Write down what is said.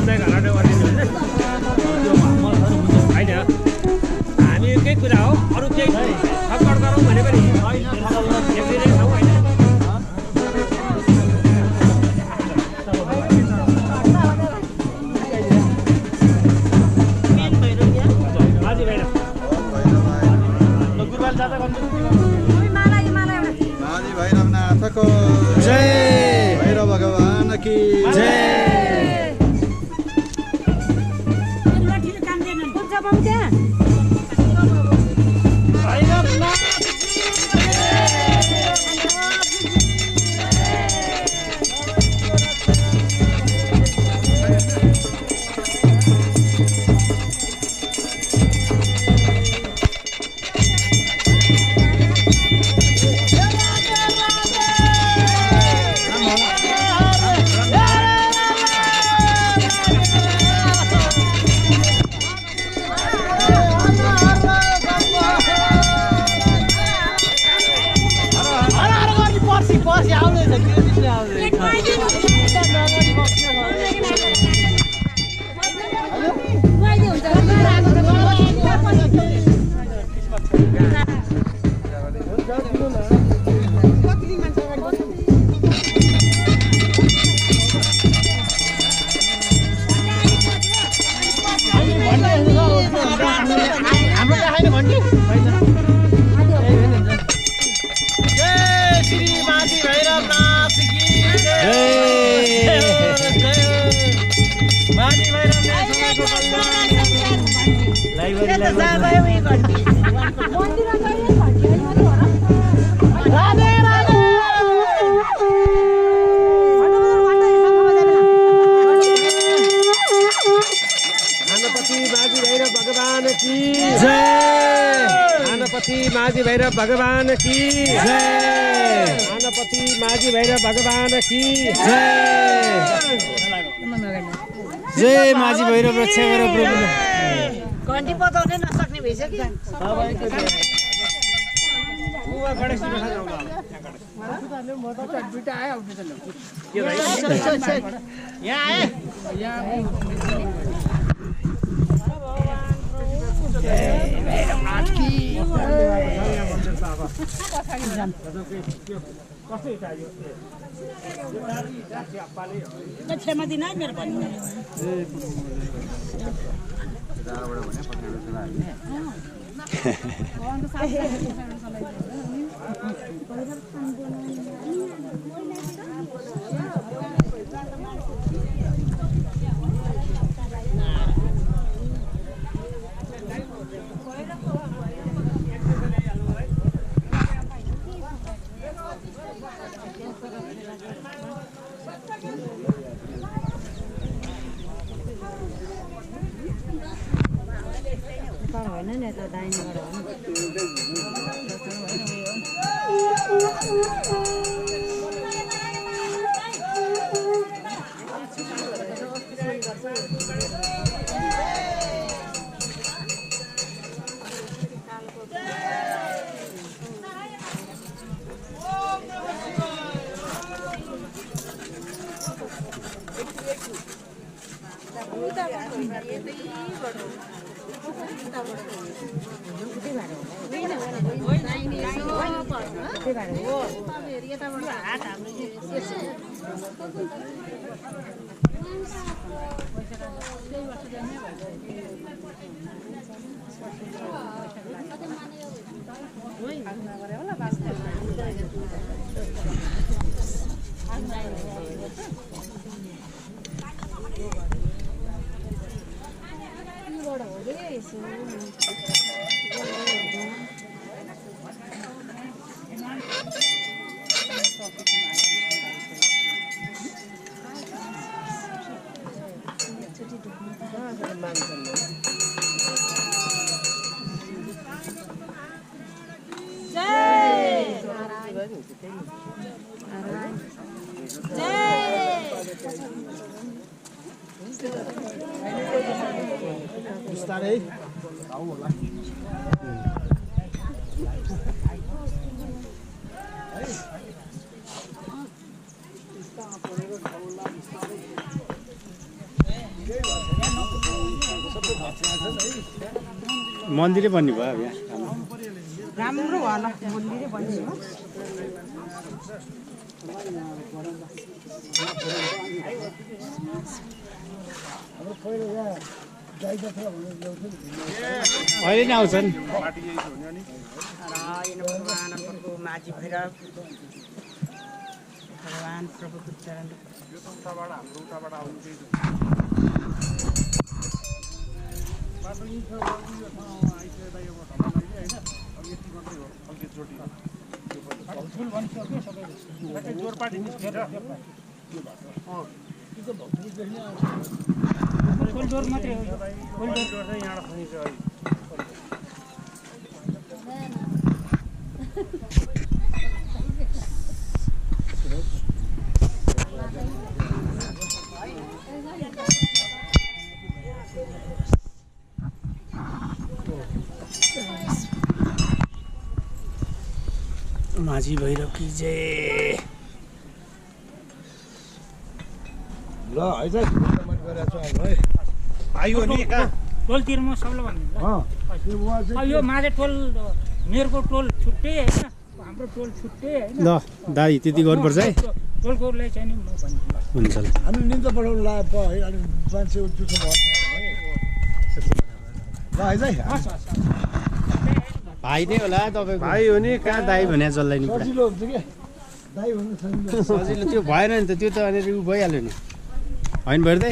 समुदायको हराटे गरिदिनु होइन होइन हामी केही कुरा हो अरू केही छकड गरौँ भनेको नि एकदिनै छौँ होइन माजी भैरवनाथको जय भैरव भगवान की जय माजी भैरव भगवान की जय गणपति माजी भैरव भगवान की जय जय माजी भैरव रक्षा गर प्रभु घन्टी बजाउनै नसक्ने भइसक्यो क्षमा दिन है मेरो पनि होइन नि त दाहिनेबाट बिस्तारै मन्दिरै बन्ने भयो यहाँ राम्रो होला मन्दिरै बनियो अहिले नै आउँछन् माझी भैरव भगवान प्रभुको चरण माझी भैरव की जय ल है त कमेन्ट गरेको छु है आयो नि कहाँ टोलतिर म सबलाई भन्छु यो माझे टोल मेरोको टोल छुट्टै होइन हाम्रो टोल छुट्टै होइन ल दाइ त्यति गर्नुपर्छ है टोलकोलाई चाहिँ नि म भन्छु हुन्छ ल हामी निन्दा पठाउनु ला है अनि मान्छे उठ्छु ल है भाइ नै होला तपाईँको भाइ हो नि कहाँ दाइ भने जसलाई नि सजिलो हुन्छ के दाइ भन्नु सजिलो सजिलो त्यो भएन नि त त्यो त अनि उ भइहाल्यो नि होइन भर्दै